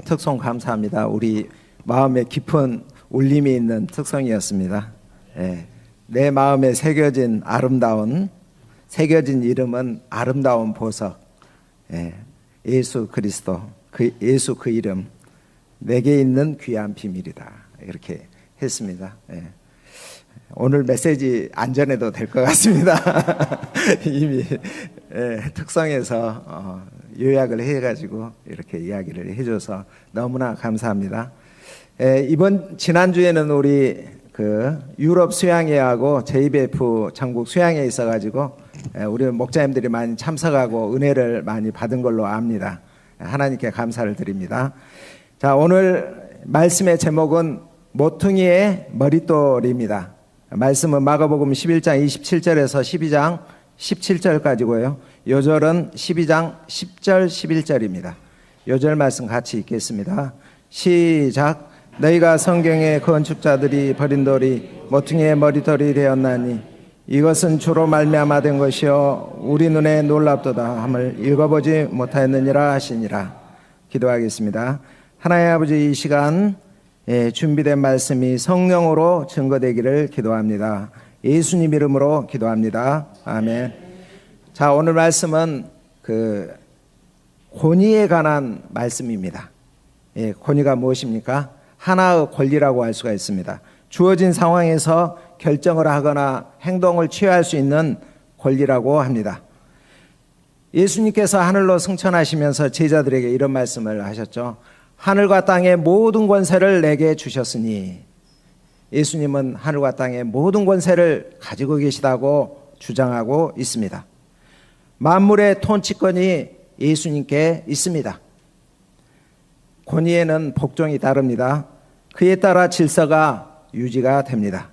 특송 감사합니다. 우리 마음에 깊은 울림이 있는 특송이었습니다. 내 마음에 새겨진 이름은 아름다운 보석, 예수 그리스도, 예수 그 이름, 내게 있는 귀한 비밀이다. 이렇게 했습니다. 오늘 메시지 안 전해도 될 것 같습니다. 이미 특성에서 요약을 해가지고 이렇게 이야기를 해줘서 너무나 감사합니다. 지난주에는 우리 유럽 수양회하고 JBF 전국 수양회에 있어가지고 우리 목자님들이 많이 참석하고 은혜를 많이 받은 걸로 압니다. 하나님께 감사를 드립니다. 자, 오늘 말씀의 제목은 모퉁이의 머릿돌입니다. 말씀은 마가복음 11장 27절에서 12장 17절까지고요. 요절은 12장 10절 11절입니다. 요절 말씀 같이 읽겠습니다. 시작. 너희가 성경의 건축자들이 버린 돌이 모퉁이의 머릿돌이 되었나니 이것은 주로 말미암아 된 것이요 우리 눈에 놀랍도다 함을 읽어보지 못하였느니라 하시니라. 기도하겠습니다. 하나님 아버지, 이 시간 준비된 말씀이 성령으로 증거되기를 기도합니다. 예수님 이름으로 기도합니다. 아멘. 자, 오늘 말씀은 권위에 관한 말씀입니다. 권위가 무엇입니까? 하나의 권리라고 할 수가 있습니다. 주어진 상황에서 결정을 하거나 행동을 취할 수 있는 권리라고 합니다. 예수님께서 하늘로 승천하시면서 제자들에게 이런 말씀을 하셨죠. 하늘과 땅의 모든 권세를 내게 주셨으니, 예수님은 하늘과 땅의 모든 권세를 가지고 계시다고 주장하고 있습니다. 만물의 통치권이 예수님께 있습니다. 권위에는 복종이 따릅니다. 그에 따라 질서가 유지가 됩니다.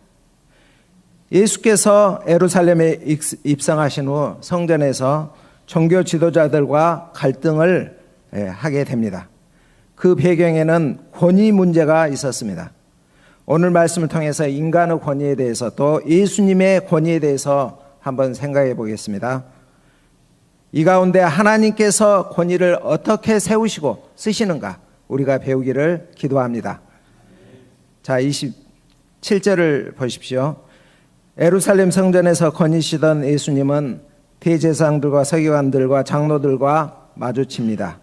예수께서 예루살렘에 입성하신 후 성전에서 종교 지도자들과 갈등을 하게 됩니다. 그 배경에는 권위 문제가 있었습니다. 오늘 말씀을 통해서 인간의 권위에 대해서 또 예수님의 권위에 대해서 한번 생각해 보겠습니다. 이 가운데 하나님께서 권위를 어떻게 세우시고 쓰시는가 우리가 배우기를 기도합니다. 자, 27절을 보십시오. 예루살렘 성전에서 거니시던 예수님은 대제사장들과 서기관들과 장로들과 마주칩니다.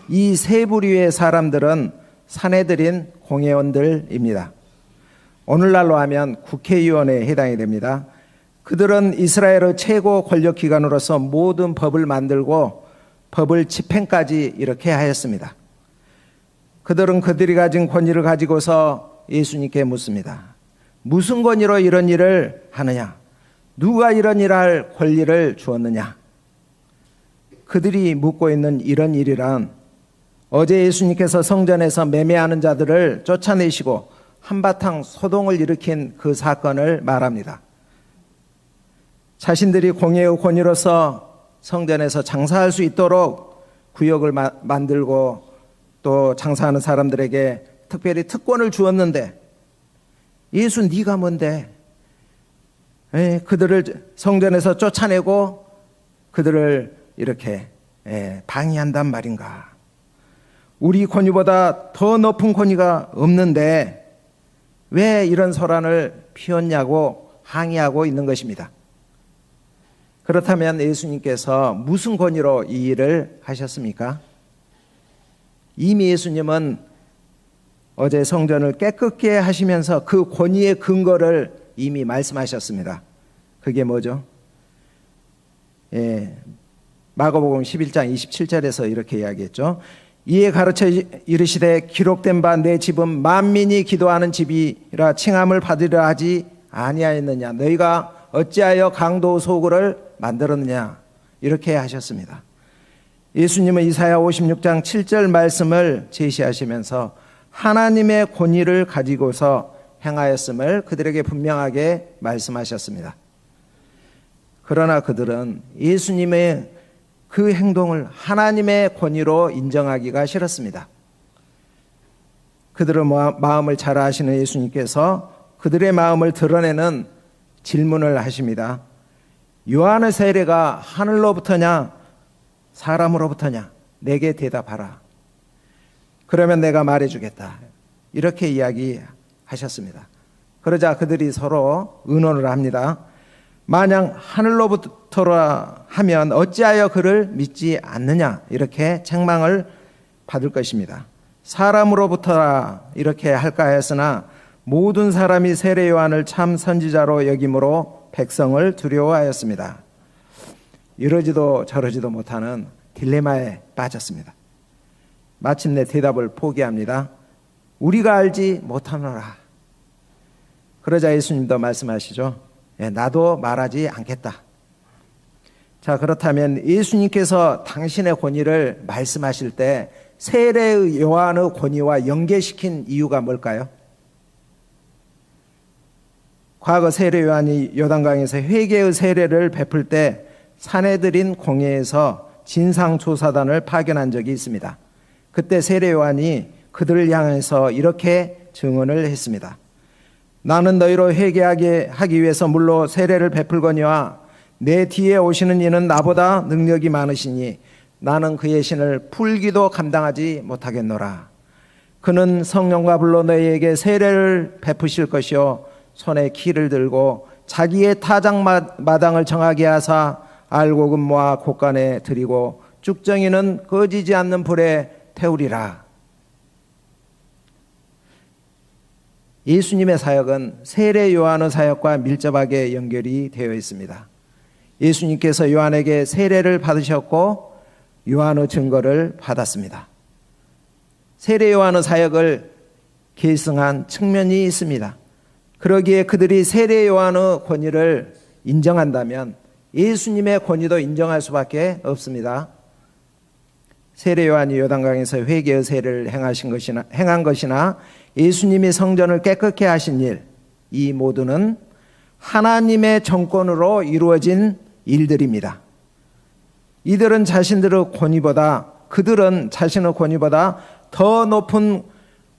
이 세 부류의 사람들은 사내들인 공회원들입니다. 오늘날로 하면 국회의원에 해당이 됩니다. 그들은 이스라엘의 최고 권력기관으로서 모든 법을 만들고 법을 집행까지 이렇게 하였습니다. 그들은 그들이 가진 권위를 가지고서 예수님께 묻습니다. 무슨 권위로 이런 일을 하느냐? 누가 이런 일을 할 권리를 주었느냐? 그들이 묻고 있는 이런 일이란 어제 예수님께서 성전에서 매매하는 자들을 쫓아내시고 한바탕 소동을 일으킨 그 사건을 말합니다. 자신들이 공예의 권위로서 성전에서 장사할 수 있도록 구역을 만들고 또 장사하는 사람들에게 특별히 특권을 주었는데 예수 네가 뭔데? 그들을 성전에서 쫓아내고 그들을 이렇게 방해한단 말인가? 우리 권위보다 더 높은 권위가 없는데 왜 이런 소란을 피웠냐고 항의하고 있는 것입니다. 그렇다면 예수님께서 무슨 권위로 이 일을 하셨습니까? 이미 예수님은 어제 성전을 깨끗게 하시면서 그 권위의 근거를 이미 말씀하셨습니다. 그게 뭐죠? 마가복음 11장 27절에서 이렇게 이야기했죠. 이에 가르쳐 이르시되 기록된 바 내 집은 만민이 기도하는 집이라 칭함을 받으려 하지 아니하였느냐. 너희가 어찌하여 강도 소굴을 만들었느냐. 이렇게 하셨습니다. 예수님은 이사야 56장 7절 말씀을 제시하시면서 하나님의 권위를 가지고서 행하였음을 그들에게 분명하게 말씀하셨습니다. 그러나 그들은 예수님의 그 행동을 하나님의 권위로 인정하기가 싫었습니다. 그들의 마음을 잘 아시는 예수님께서 그들의 마음을 드러내는 질문을 하십니다. 요한의 세례가 하늘로부터냐 사람으로부터냐? 내게 대답하라. 그러면 내가 말해주겠다. 이렇게 이야기하셨습니다. 그러자 그들이 서로 의논을 합니다. 만약 하늘로부터라 하면 어찌하여 그를 믿지 않느냐, 이렇게 책망을 받을 것입니다. 사람으로부터라 이렇게 할까 했으나 모든 사람이 세례 요한을 참 선지자로 여김으로 백성을 두려워하였습니다. 이러지도 저러지도 못하는 딜레마에 빠졌습니다. 마침내 대답을 포기합니다. 우리가 알지 못하노라. 그러자 예수님도 말씀하시죠. 나도 말하지 않겠다. 자, 그렇다면 예수님께서 당신의 권위를 말씀하실 때 세례의 요한의 권위와 연계시킨 이유가 뭘까요? 과거 세례 요한이 요단강에서 회개의 세례를 베풀 때 사내들인 공회에서 진상조사단을 파견한 적이 있습니다. 그때 세례 요한이 그들을 향해서 이렇게 증언을 했습니다. 나는 너희로 회개하게 하기 위해서 물로 세례를 베풀거니와 내 뒤에 오시는 이는 나보다 능력이 많으시니 나는 그의 신을 풀기도 감당하지 못하겠노라. 그는 성령과 불로 너희에게 세례를 베푸실 것이요 손에 키를 들고 자기의 타작마당을 정하게 하사 알곡은 모아 곳간에 들이고 쭉정이는 꺼지지 않는 불에 태우리라. 예수님의 사역은 세례 요한의 사역과 밀접하게 연결이 되어 있습니다. 예수님께서 요한에게 세례를 받으셨고 요한의 증거를 받았습니다. 세례 요한의 사역을 계승한 측면이 있습니다. 그러기에 그들이 세례 요한의 권위를 인정한다면 예수님의 권위도 인정할 수밖에 없습니다. 세례 요한이 요단강에서 회개의 세례를 행한 것이나 예수님이 성전을 깨끗게 하신 일, 이 모두는 하나님의 정권으로 이루어진 일들입니다. 그들은 자신의 권위보다 더 높은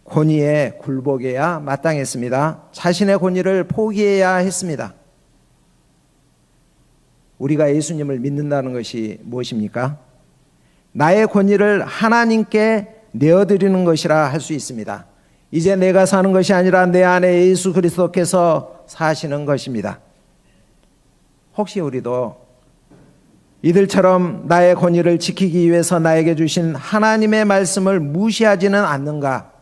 권위에 굴복해야 마땅했습니다. 자신의 권위를 포기해야 했습니다. 우리가 예수님을 믿는다는 것이 무엇입니까? 나의 권위를 하나님께 내어드리는 것이라 할 수 있습니다. 이제 내가 사는 것이 아니라 내 안에 예수 그리스도께서 사시는 것입니다. 혹시 우리도 이들처럼 나의 권위를 지키기 위해서 나에게 주신 하나님의 말씀을 무시하지는 않는가?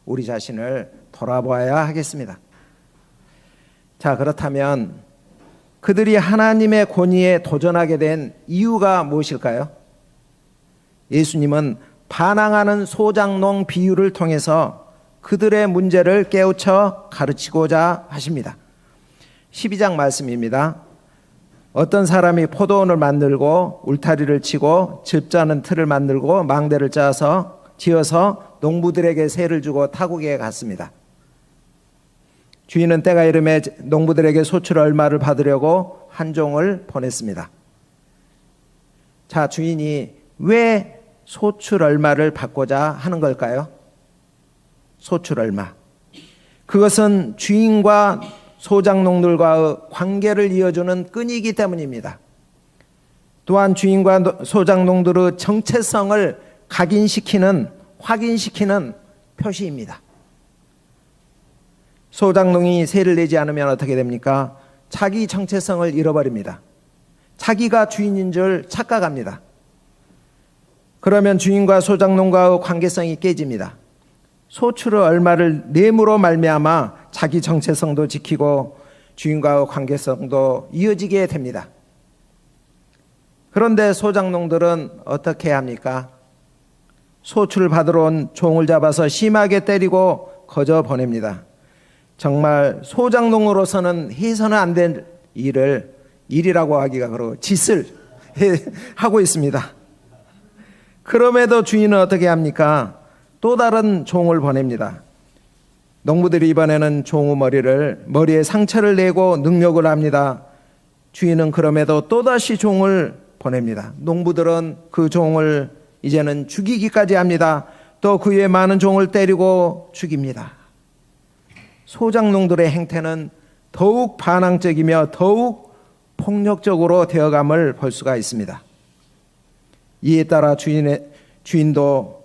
우리 자신을 돌아보아야 하겠습니다. 자, 그렇다면 그들이 하나님의 권위에 도전하게 된 이유가 무엇일까요? 예수님은 반항하는 소장농 비유를 통해서 그들의 문제를 깨우쳐 가르치고자 하십니다. 12장 말씀입니다. 어떤 사람이 포도원을 만들고 울타리를 치고 즙자는 틀을 만들고 망대를 지어서 농부들에게 세를 주고 타국에 갔습니다. 주인은 때가 이름에 농부들에게 소출 얼마를 받으려고 한 종을 보냈습니다. 자, 주인이 왜 소출 얼마를 받고자 하는 걸까요? 소출 얼마. 그것은 주인과 소작농들과의 관계를 이어주는 끈이기 때문입니다. 또한 주인과 소작농들의 정체성을 확인시키는 표시입니다. 소작농이 세를 내지 않으면 어떻게 됩니까? 자기 정체성을 잃어버립니다. 자기가 주인인 줄 착각합니다. 그러면 주인과 소작농과의 관계성이 깨집니다. 소출의 얼마를 내므로 말미암아 자기 정체성도 지키고 주인과의 관계성도 이어지게 됩니다. 그런데 소작농들은 어떻게 합니까? 소출을 받으러 온 종을 잡아서 심하게 때리고 거저 보냅니다. 정말 소작농으로서는 해서는 안 될 일이라고 하기가 그렇고 짓을 하고 있습니다. 그럼에도 주인은 어떻게 합니까? 또 다른 종을 보냅니다. 농부들이 이번에는 종의 머리에 상처를 내고 능욕을 합니다. 주인은 그럼에도 또다시 종을 보냅니다. 농부들은 그 종을 이제는 죽이기까지 합니다. 또 그 외에 많은 종을 때리고 죽입니다. 소작농들의 행태는 더욱 반항적이며 더욱 폭력적으로 되어감을 볼 수가 있습니다. 이에 따라 주인도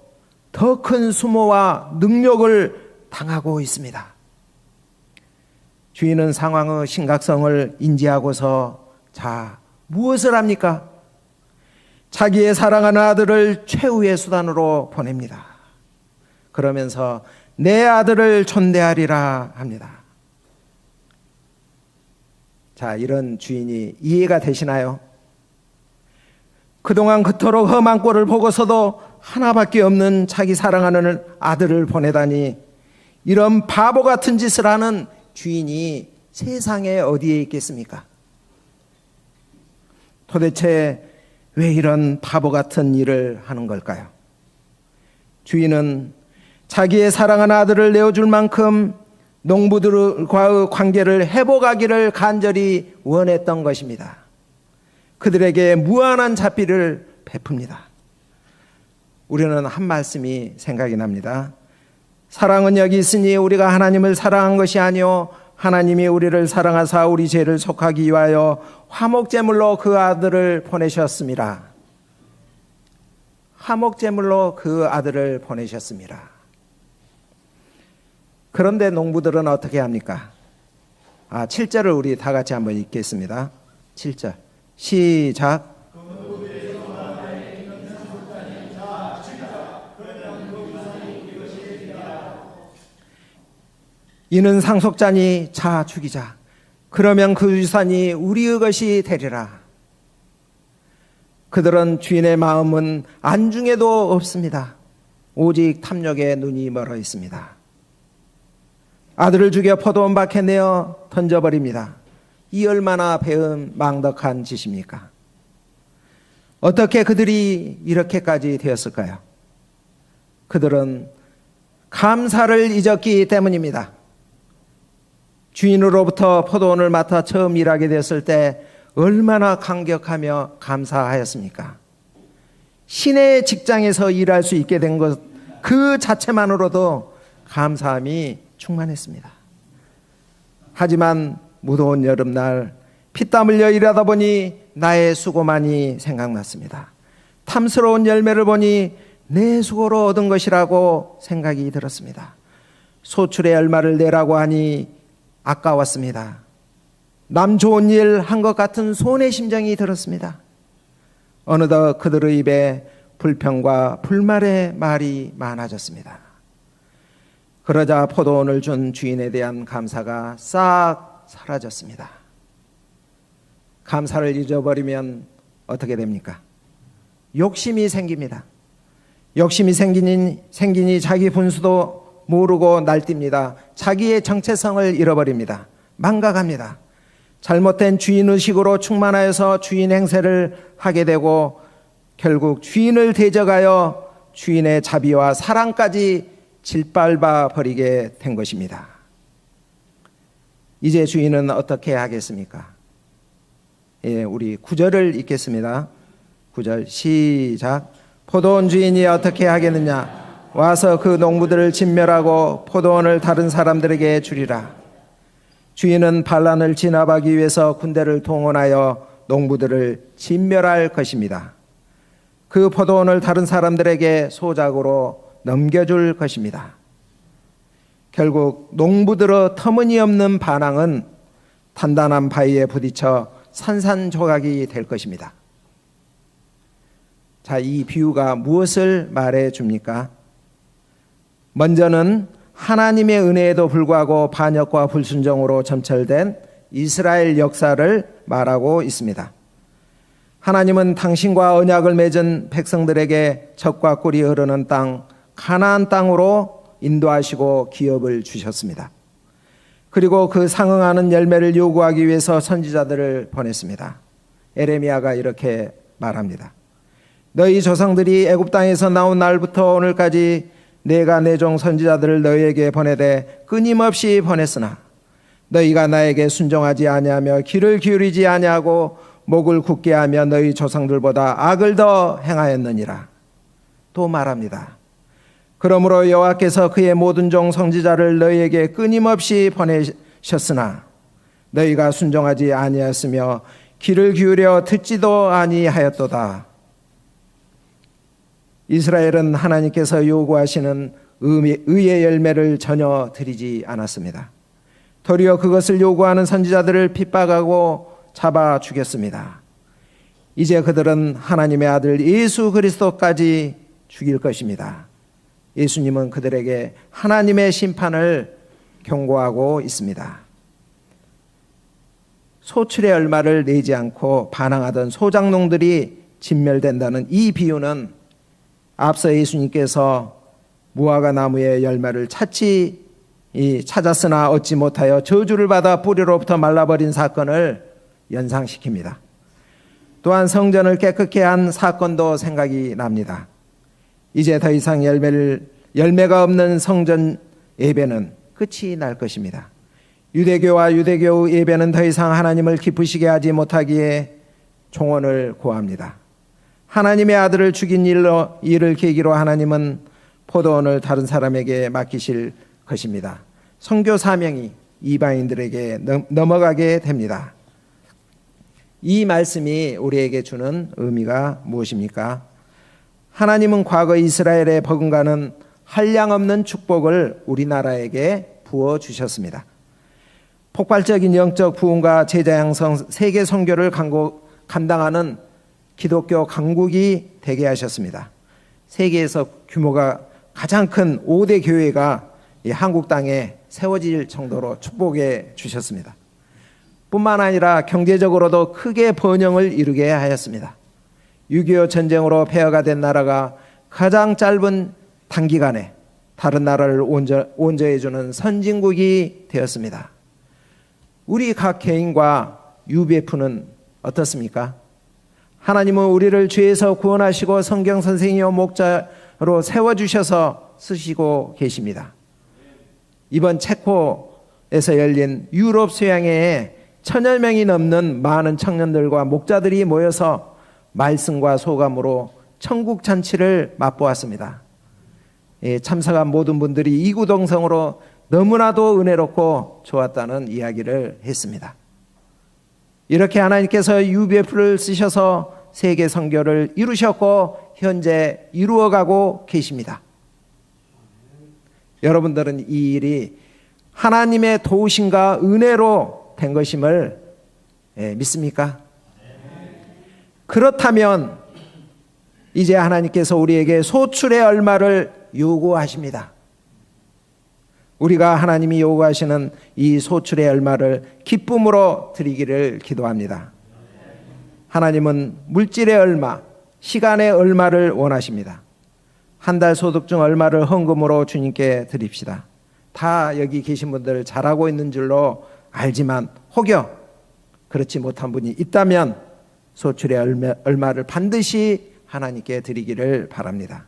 더 큰 수모와 능력을 당하고 있습니다. 주인은 상황의 심각성을 인지하고서 자, 무엇을 합니까? 자기의 사랑하는 아들을 최후의 수단으로 보냅니다. 그러면서 내 아들을 존대하리라 합니다. 자, 이런 주인이 이해가 되시나요? 그동안 그토록 험한 꼴을 보고서도 하나밖에 없는 자기 사랑하는 아들을 보내다니 이런 바보 같은 짓을 하는 주인이 세상에 어디에 있겠습니까? 도대체 왜 이런 바보 같은 일을 하는 걸까요? 주인은 자기의 사랑하는 아들을 내어줄 만큼 농부들과의 관계를 회복하기를 간절히 원했던 것입니다. 그들에게 무한한 자비를 베풉니다. 우리는 한 말씀이 생각이 납니다. 사랑은 여기 있으니 우리가 하나님을 사랑한 것이 아니요 하나님이 우리를 사랑하사 우리 죄를 속하기 위하여 화목제물로 그 아들을 보내셨습니다. 화목제물로 그 아들을 보내셨습니다. 그런데 농부들은 어떻게 합니까? 7절을 우리 다 같이 한번 읽겠습니다. 7절 시작. 이는 상속자니 자 죽이자. 그러면 그 유산이 우리의 것이 되리라. 그들은 주인의 마음은 안중에도 없습니다. 오직 탐욕에 눈이 멀어 있습니다. 아들을 죽여 포도원 밖에 내어 던져버립니다. 이 얼마나 배은 망덕한 짓입니까? 어떻게 그들이 이렇게까지 되었을까요? 그들은 감사를 잊었기 때문입니다. 주인으로부터 포도원을 맡아 처음 일하게 되었을 때 얼마나 감격하며 감사하였습니까? 신의 직장에서 일할 수 있게 된 것 그 자체만으로도 감사함이 충만했습니다. 하지만 무더운 여름날 피땀 흘려 일하다 보니 나의 수고만이 생각났습니다. 탐스러운 열매를 보니 내 수고로 얻은 것이라고 생각이 들었습니다. 소출의 얼마를 내라고 하니 아까웠습니다. 남 좋은 일 한 것 같은 손해 심정이 들었습니다. 어느덧 그들의 입에 불평과 불말의 말이 많아졌습니다. 그러자 포도원을 준 주인에 대한 감사가 싹 사라졌습니다. 감사를 잊어버리면 어떻게 됩니까? 욕심이 생깁니다. 욕심이 생기니 자기 분수도 모르고 날뜁니다. 자기의 정체성을 잃어버립니다. 망각합니다. 잘못된 주인의식으로 충만하여서 주인 행세를 하게 되고 결국 주인을 대적하여 주인의 자비와 사랑까지 짓밟아 버리게 된 것입니다. 이제 주인은 어떻게 하겠습니까? 우리 9절을 읽겠습니다. 9절 시작. 포도원 주인이 어떻게 하겠느냐? 와서 그 농부들을 진멸하고 포도원을 다른 사람들에게 주리라. 주인은 반란을 진압하기 위해서 군대를 동원하여 농부들을 진멸할 것입니다. 그 포도원을 다른 사람들에게 소작으로 넘겨줄 것입니다. 결국 농부들의 터무니없는 반항은 단단한 바위에 부딪혀 산산조각이 될 것입니다. 자, 이 비유가 무엇을 말해 줍니까? 먼저는 하나님의 은혜에도 불구하고 반역과 불순종으로 점철된 이스라엘 역사를 말하고 있습니다. 하나님은 당신과 언약을 맺은 백성들에게 젖과 꿀이 흐르는 땅 가나안 땅으로 인도하시고 기업을 주셨습니다. 그리고 그 상응하는 열매를 요구하기 위해서 선지자들을 보냈습니다. 에레미야가 이렇게 말합니다. 너희 조상들이 애굽 땅에서 나온 날부터 오늘까지 내가 내 종 선지자들을 너희에게 보내되 끊임없이 보냈으나 너희가 나에게 순종하지 아니하며 귀를 기울이지 아니하고 목을 굳게 하며 너희 조상들보다 악을 더 행하였느니라. 또 말합니다. 그러므로 여호와께서 그의 모든 종 선지자를 너희에게 끊임없이 보내셨으나 너희가 순종하지 아니하였으며 귀를 기울여 듣지도 아니하였도다. 이스라엘은 하나님께서 요구하시는 의의 열매를 전혀 드리지 않았습니다. 도리어 그것을 요구하는 선지자들을 핍박하고 잡아 죽였습니다. 이제 그들은 하나님의 아들 예수 그리스도까지 죽일 것입니다. 예수님은 그들에게 하나님의 심판을 경고하고 있습니다. 소출의 얼마를 내지 않고 반항하던 소장농들이 진멸된다는 이 비유는 앞서 예수님께서 무화과 나무의 열매를 찾았으나 얻지 못하여 저주를 받아 뿌리로부터 말라버린 사건을 연상시킵니다. 또한 성전을 깨끗게 한 사건도 생각이 납니다. 이제 더 이상 열매가 없는 성전 예배는 끝이 날 것입니다. 유대교와 유대교 예배는 더 이상 하나님을 기쁘시게 하지 못하기에 종언을 고합니다. 하나님의 아들을 죽인 일을 계기로 하나님은 포도원을 다른 사람에게 맡기실 것입니다. 선교 사명이 이방인들에게 넘어가게 됩니다. 이 말씀이 우리에게 주는 의미가 무엇입니까? 하나님은 과거 이스라엘에 버금가는 한량없는 축복을 우리나라에게 부어주셨습니다. 폭발적인 영적 부흥과 제자 양성, 세계 선교를 감당하는 기독교 강국이 되게 하셨습니다. 세계에서 규모가 가장 큰 5대 교회가 한국 땅에 세워질 정도로 축복해 주셨습니다. 뿐만 아니라 경제적으로도 크게 번영을 이루게 하였습니다. 6.25 전쟁으로 폐허가 된 나라가 가장 짧은 단기간에 다른 나라를 원조해주는 선진국이 되었습니다. 우리 각 개인과 UBF는 어떻습니까? 하나님은 우리를 죄에서 구원하시고 성경 선생이요 목자로 세워주셔서 쓰시고 계십니다. 이번 체코에서 열린 유럽 수양회에 1000여 명이 넘는 많은 청년들과 목자들이 모여서 말씀과 소감으로 천국 잔치를 맛보았습니다. 참석한 모든 분들이 이구동성으로 너무나도 은혜롭고 좋았다는 이야기를 했습니다. 이렇게 하나님께서 UBF를 쓰셔서 세계 선교를 이루셨고 현재 이루어가고 계십니다. 여러분들은 이 일이 하나님의 도우심과 은혜로 된 것임을 믿습니까? 그렇다면 이제 하나님께서 우리에게 소출의 얼마를 요구하십니다. 우리가 하나님이 요구하시는 이 소출의 얼마를 기쁨으로 드리기를 기도합니다. 하나님은 물질의 얼마, 시간의 얼마를 원하십니다. 한 달 소득 중 얼마를 헌금으로 주님께 드립시다. 다 여기 계신 분들 잘하고 있는 줄로 알지만 혹여 그렇지 못한 분이 있다면 소출의 얼마를 반드시 하나님께 드리기를 바랍니다.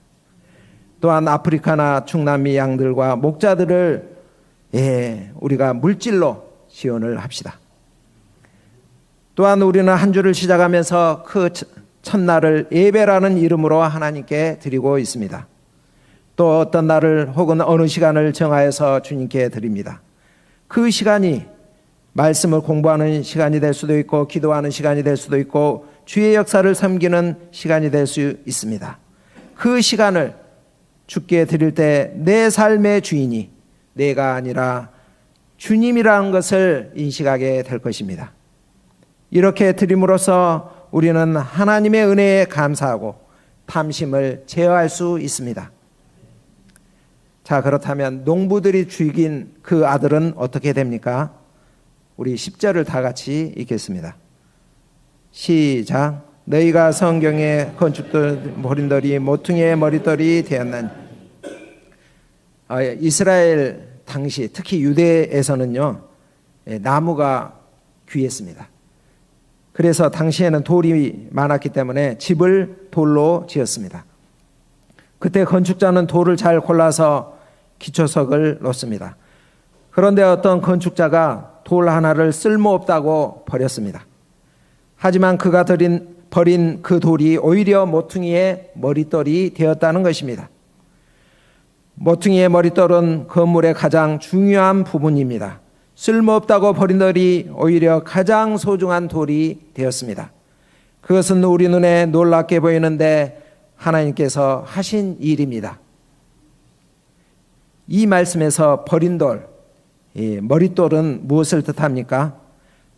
또한 아프리카나 중남미 양들과 목자들을 우리가 물질로 지원을 합시다. 또한 우리는 한 주를 시작하면서 그 첫날을 예배라는 이름으로 하나님께 드리고 있습니다. 또 어떤 날을 혹은 어느 시간을 정하여서 주님께 드립니다. 그 시간이 말씀을 공부하는 시간이 될 수도 있고 기도하는 시간이 될 수도 있고 주의 역사를 섬기는 시간이 될 수 있습니다. 그 시간을 주께 드릴 때 내 삶의 주인이 내가 아니라 주님이라는 것을 인식하게 될 것입니다. 이렇게 드림으로써 우리는 하나님의 은혜에 감사하고 탐심을 제어할 수 있습니다. 자, 그렇다면 농부들이 죽인 그 아들은 어떻게 됩니까? 우리 10절을 다 같이 읽겠습니다. 시작. 너희가 성경에 건축들 버린들이 모퉁이의 머릿돌이 되었나니. 이스라엘 당시 특히 유대에서는요 나무가 귀했습니다. 그래서 당시에는 돌이 많았기 때문에 집을 돌로 지었습니다. 그때 건축자는 돌을 잘 골라서 기초석을 놓습니다. 그런데 어떤 건축자가 돌 하나를 쓸모없다고 버렸습니다. 하지만 그가 버린 그 돌이 오히려 모퉁이의 머릿돌이 되었다는 것입니다. 모퉁이의 머릿돌은 건물의 가장 중요한 부분입니다. 쓸모없다고 버린 돌이 오히려 가장 소중한 돌이 되었습니다. 그것은 우리 눈에 놀랍게 보이는데 하나님께서 하신 일입니다. 이 말씀에서 버린 돌, 머릿돌은 무엇을 뜻합니까?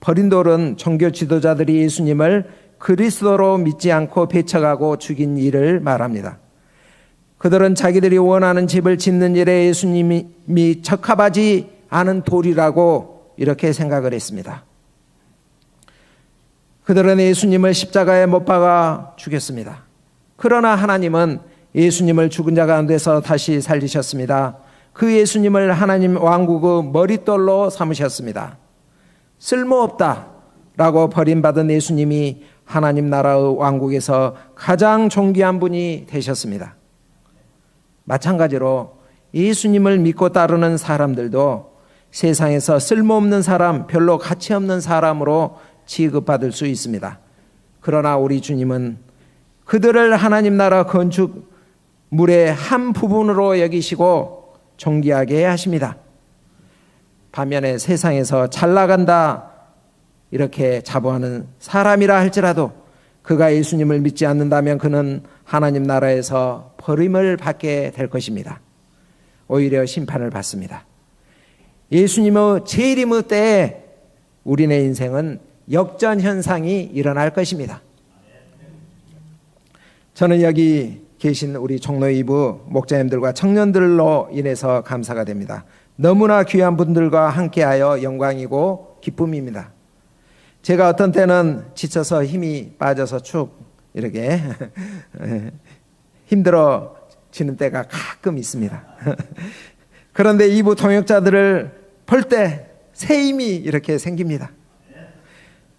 버린 돌은 종교 지도자들이 예수님을 그리스도로 믿지 않고 배척하고 죽인 일을 말합니다. 그들은 자기들이 원하는 집을 짓는 일에 예수님이 적합하지 않은 돌이라고 이렇게 생각을 했습니다. 그들은 예수님을 십자가에 못 박아 죽였습니다. 그러나 하나님은 예수님을 죽은 자 가운데서 다시 살리셨습니다. 그 예수님을 하나님 왕국의 머릿돌로 삼으셨습니다. 쓸모없다라고 버림받은 예수님이 하나님 나라의 왕국에서 가장 존귀한 분이 되셨습니다. 마찬가지로 예수님을 믿고 따르는 사람들도 세상에서 쓸모없는 사람, 별로 가치 없는 사람으로 취급받을 수 있습니다. 그러나 우리 주님은 그들을 하나님 나라 건축물의 한 부분으로 여기시고 존귀하게 하십니다. 반면에 세상에서 잘 나간다 이렇게 자부하는 사람이라 할지라도 그가 예수님을 믿지 않는다면 그는 하나님 나라에서 버림을 받게 될 것입니다. 오히려 심판을 받습니다. 예수님의 재림의 때에 우리네 인생은 역전 현상이 일어날 것입니다. 저는 여기 계신 우리 종로 2부 목자님들과 청년들로 인해서 감사가 됩니다. 너무나 귀한 분들과 함께하여 영광이고 기쁨입니다. 제가 어떤 때는 지쳐서 힘이 빠져서 축 이렇게 힘들어지는 때가 가끔 있습니다. 그런데 2부 동역자들을 볼 때 새 힘이 이렇게 생깁니다.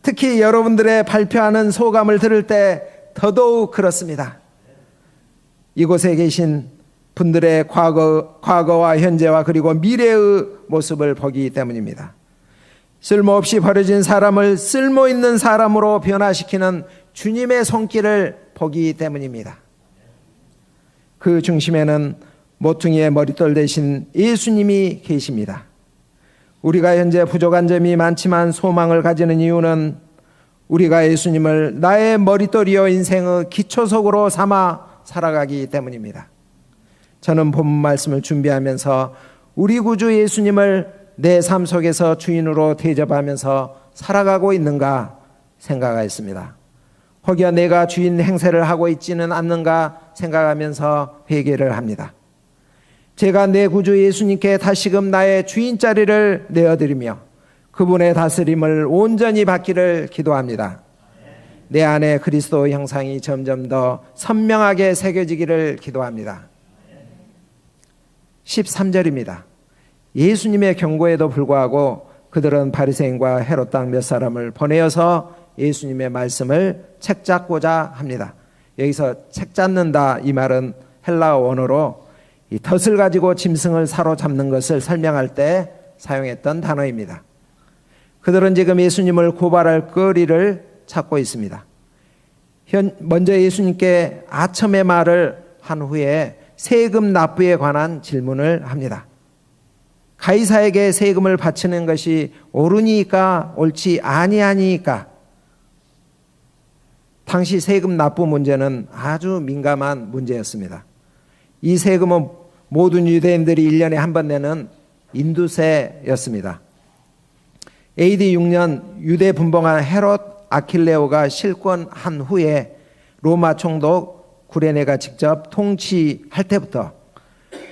특히 여러분들의 발표하는 소감을 들을 때 더더욱 그렇습니다. 이곳에 계신 분들의 과거와 현재와 그리고 미래의 모습을 보기 때문입니다. 쓸모없이 버려진 사람을 쓸모있는 사람으로 변화시키는 주님의 손길을 보기 때문입니다. 그 중심에는 모퉁이의 머릿돌 대신 예수님이 계십니다. 우리가 현재 부족한 점이 많지만 소망을 가지는 이유는 우리가 예수님을 나의 머릿돌이요 인생의 기초속으로 삼아 살아가기 때문입니다. 저는 본문 말씀을 준비하면서 우리 구주 예수님을 내 삶 속에서 주인으로 대접하면서 살아가고 있는가 생각하였습니다. 혹여 내가 주인 행세를 하고 있지는 않는가 생각하면서 회개를 합니다. 제가 내 구주 예수님께 다시금 나의 주인 자리를 내어드리며 그분의 다스림을 온전히 받기를 기도합니다. 내 안에 그리스도 형상이 점점 더 선명하게 새겨지기를 기도합니다. 13절입니다. 예수님의 경고에도 불구하고 그들은 바리새인과 헤롯 당 몇 사람을 보내어서 예수님의 말씀을 책잡고자 합니다. 여기서 책잡는다 이 말은 헬라어 원어로 이 덫을 가지고 짐승을 사로잡는 것을 설명할 때 사용했던 단어입니다. 그들은 지금 예수님을 고발할 거리를 찾고 있습니다. 먼저 예수님께 아첨의 말을 한 후에 세금 납부에 관한 질문을 합니다. 가이사에게 세금을 바치는 것이 옳으니까 옳지 아니하니까. 당시 세금 납부 문제는 아주 민감한 문제였습니다. 이 세금은 모든 유대인들이 1년에 한 번 내는 인두세였습니다. AD 6년 유대 분봉한 헤롯 아킬레오가 실권한 후에 로마 총독 구레네가 직접 통치할 때부터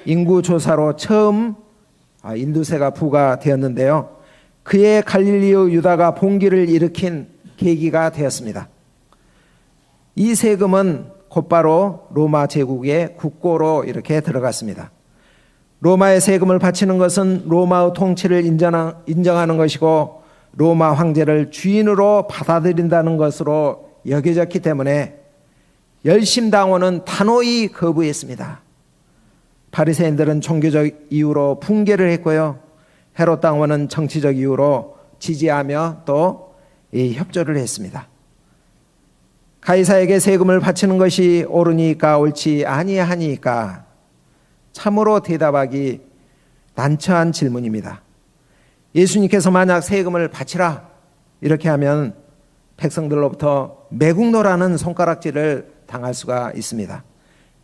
인구 조사로 처음 인두세가 부과되었는데요. 그의 갈릴리오 유다가 봉기를 일으킨 계기가 되었습니다. 이 세금은 곧바로 로마 제국의 국고로 이렇게 들어갔습니다. 로마의 세금을 바치는 것은 로마의 통치를 인정하는 것이고 로마 황제를 주인으로 받아들인다는 것으로 여겨졌기 때문에 열심당원은 단호히 거부했습니다. 바리새인들은 종교적 이유로 붕괴를 했고요. 헤롯 당원은 정치적 이유로 지지하며 또 협조를 했습니다. 가이사에게 세금을 바치는 것이 옳으니까 옳지 아니하니까 참으로 대답하기 난처한 질문입니다. 예수님께서 만약 세금을 바치라 이렇게 하면 백성들로부터 매국노라는 손가락질을 당할 수가 있습니다.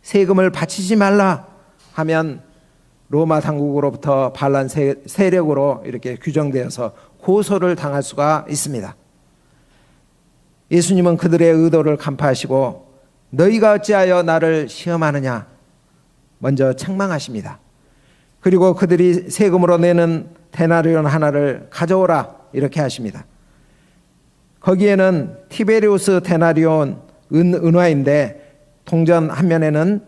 세금을 바치지 말라 하면 로마 당국으로부터 반란 세력으로 이렇게 규정되어서 고소를 당할 수가 있습니다. 예수님은 그들의 의도를 간파하시고 너희가 어찌하여 나를 시험하느냐 먼저 책망하십니다. 그리고 그들이 세금으로 내는 데나리온 하나를 가져오라 이렇게 하십니다. 거기에는 티베리우스 데나리온 은화인데 동전 한 면에는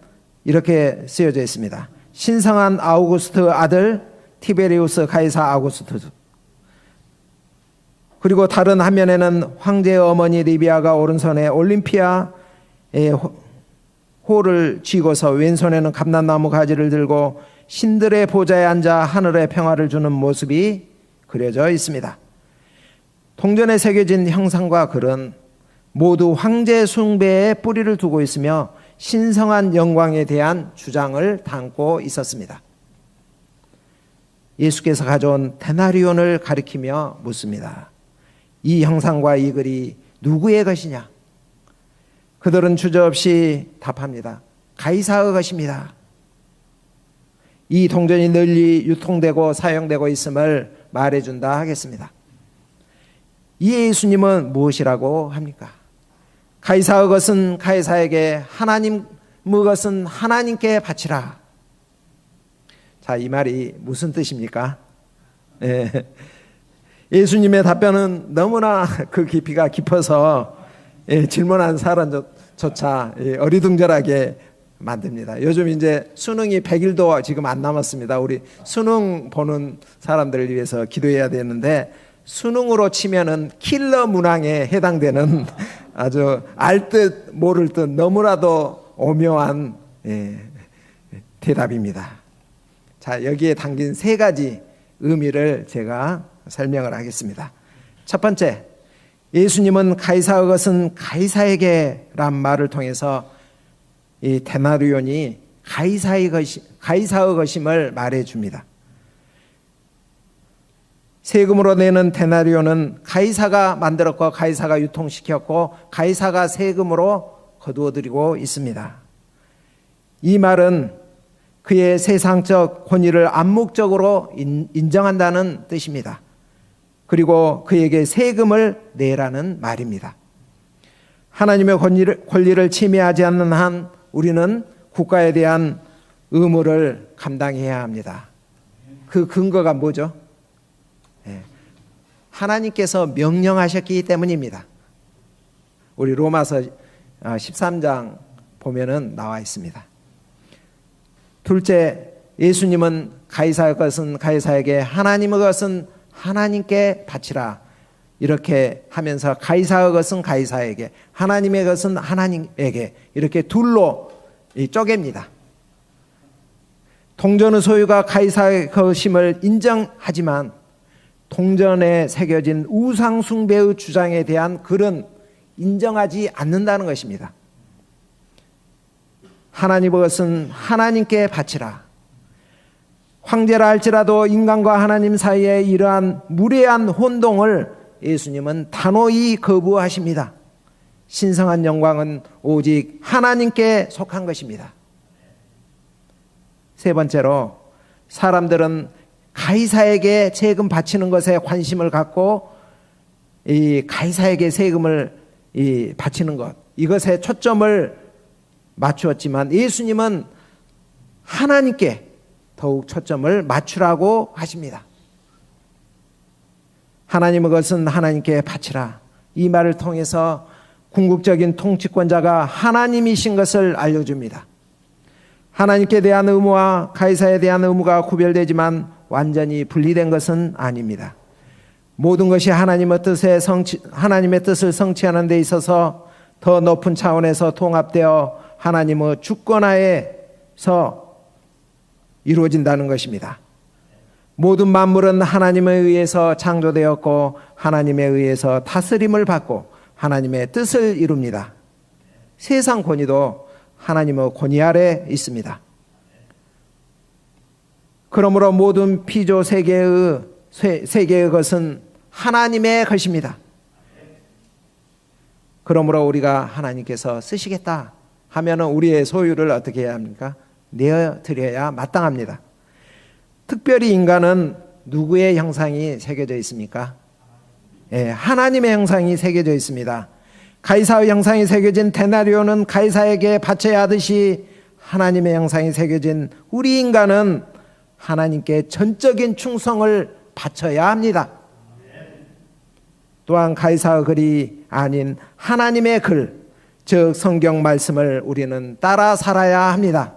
이렇게 쓰여져 있습니다. 신성한 아우구스트 아들 티베리우스 가이사 아우구스투스. 그리고 다른 한 면에는 황제의 어머니 리비아가 오른손에 올림피아의 호를 쥐고서 왼손에는 감람나무 가지를 들고 신들의 보좌에 앉아 하늘의 평화를 주는 모습이 그려져 있습니다. 동전에 새겨진 형상과 글은 모두 황제 숭배에 뿌리를 두고 있으며 신성한 영광에 대한 주장을 담고 있었습니다. 예수께서 가져온 데나리온을 가리키며 묻습니다. 이 형상과 이 글이 누구의 것이냐? 그들은 주저없이 답합니다. 가이사의 것입니다. 이 동전이 널리 유통되고 사용되고 있음을 말해준다 하겠습니다. 이 예수님은 무엇이라고 합니까? 가이사의 것은 가이사에게, 하나님의 것은 하나님께 바치라. 자, 이 말이 무슨 뜻입니까? 예수님의 답변은 너무나 그 깊이가 깊어서 질문한 사람조차 어리둥절하게 만듭니다. 요즘 이제 수능이 100일도 지금 안 남았습니다. 우리 수능 보는 사람들을 위해서 기도해야 되는데 수능으로 치면은 킬러 문항에 해당되는 아주 알 듯 모를 듯 너무나도 오묘한 대답입니다. 자, 여기에 담긴 세 가지 의미를 제가 설명을 하겠습니다. 첫 번째, 예수님은 가이사의 것은 가이사에게란 말을 통해서 이 데나리온이 가이사의 것임을 말해줍니다. 세금으로 내는 데나리온은 가이사가 만들었고 가이사가 유통시켰고 가이사가 세금으로 거두어들이고 있습니다. 이 말은 그의 세상적 권위를 암묵적으로 인정한다는 뜻입니다. 그리고 그에게 세금을 내라는 말입니다. 하나님의 권리를 침해하지 않는 한 우리는 국가에 대한 의무를 감당해야 합니다. 그 근거가 뭐죠? 하나님께서 명령하셨기 때문입니다. 우리 로마서 13장 보면은 나와 있습니다. 둘째, 예수님은 가이사의 것은 가이사에게, 하나님의 것은 하나님께 바치라 이렇게 하면서 가이사의 것은 가이사에게, 하나님의 것은 하나님에게 이렇게 둘로 쪼갭니다. 동전의 소유가 가이사의 것임을 인정하지만 동전에 새겨진 우상 숭배의 주장에 대한 글은 인정하지 않는다는 것입니다. 하나님의 것은 하나님께 바치라. 황제라 할지라도 인간과 하나님 사이에 이러한 무례한 혼동을 예수님은 단호히 거부하십니다. 신성한 영광은 오직 하나님께 속한 것입니다. 세 번째로, 사람들은 가이사에게 세금 바치는 것에 관심을 갖고 이 가이사에게 세금을 바치는 것, 이것에 초점을 맞추었지만 예수님은 하나님께 더욱 초점을 맞추라고 하십니다. 하나님의 것은 하나님께 바치라. 이 말을 통해서 궁극적인 통치권자가 하나님이신 것을 알려줍니다. 하나님께 대한 의무와 가이사에 대한 의무가 구별되지만 완전히 분리된 것은 아닙니다. 모든 것이 하나님의 뜻을 성취하는 데 있어서 더 높은 차원에서 통합되어 하나님의 주권하에서 이루어진다는 것입니다. 모든 만물은 하나님에 의해서 창조되었고 하나님에 의해서 다스림을 받고 하나님의 뜻을 이룹니다. 세상 권위도 하나님의 권위 아래 있습니다. 그러므로 모든 피조 세계의 것은 하나님의 것입니다. 그러므로 우리가 하나님께서 쓰시겠다 하면은 우리의 소유를 어떻게 해야 합니까? 내어드려야 마땅합니다. 특별히 인간은 누구의 형상이 새겨져 있습니까? 하나님의 형상이 새겨져 있습니다. 가이사의 형상이 새겨진 데나리오는 가이사에게 바쳐야 하듯이 하나님의 형상이 새겨진 우리 인간은 하나님께 전적인 충성을 바쳐야 합니다. 또한 가이사의 글이 아닌 하나님의 글, 즉 성경 말씀을 우리는 따라 살아야 합니다.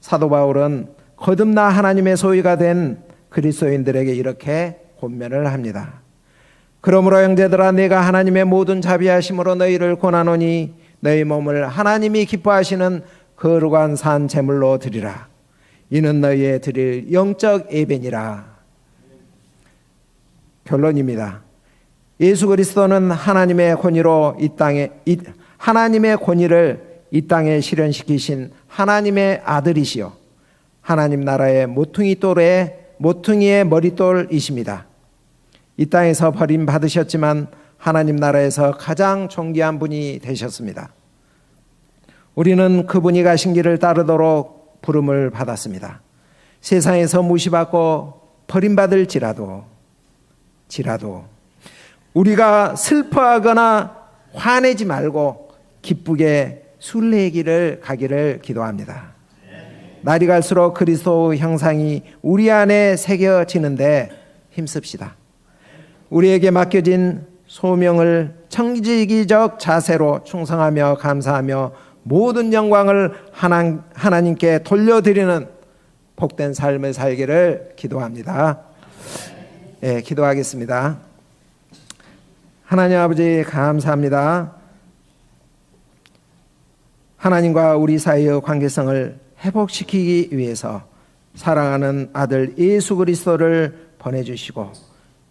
사도 바울은 거듭나 하나님의 소유가 된 그리스도인들에게 이렇게 권면을 합니다. 그러므로 형제들아, 내가 하나님의 모든 자비하심으로 너희를 권하노니 너희 몸을 하나님이 기뻐하시는 거룩한 산 제물로 드리라. 이는 너희의 드릴 영적 예배니라. 결론입니다. 예수 그리스도는 하나님의 권위로 하나님의 권위를 이 땅에 실현시키신 하나님의 아들이시요 하나님 나라의 모퉁이의 머릿돌이십니다. 이 땅에서 버림받으셨지만 하나님 나라에서 가장 존귀한 분이 되셨습니다. 우리는 그분이 가신 길을 따르도록 부름을 받았습니다. 세상에서 무시받고 버림받을지라도 우리가 슬퍼하거나 화내지 말고 기쁘게 순례의 가기를 기도합니다. 날이 갈수록 그리스도 형상이 우리 안에 새겨지는데 힘씁시다. 우리에게 맡겨진 소명을 청지기적 자세로 충성하며 감사하며 모든 영광을 하나님께 돌려드리는 복된 삶을 살기를 기도합니다. 기도하겠습니다. 하나님 아버지, 감사합니다. 하나님과 우리 사이의 관계성을 회복시키기 위해서 사랑하는 아들 예수 그리스도를 보내주시고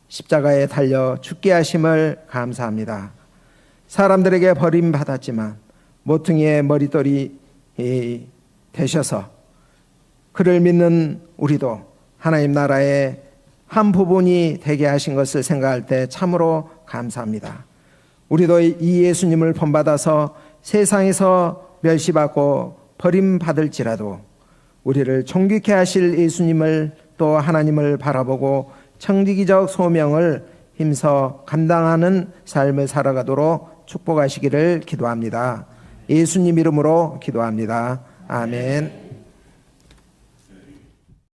십자가에 달려 죽게 하심을 감사합니다. 사람들에게 버림받았지만 모퉁이의 머릿돌이 되셔서 그를 믿는 우리도 하나님 나라의 한 부분이 되게 하신 것을 생각할 때 참으로 감사합니다. 우리도 이 예수님을 본받아서 세상에서 멸시받고 버림받을지라도 우리를 존귀케 하실 예수님을 또 하나님을 바라보고 청지기적 소명을 힘써 감당하는 삶을 살아가도록 축복하시기를 기도합니다. 예수님 이름으로 기도합니다. 아멘.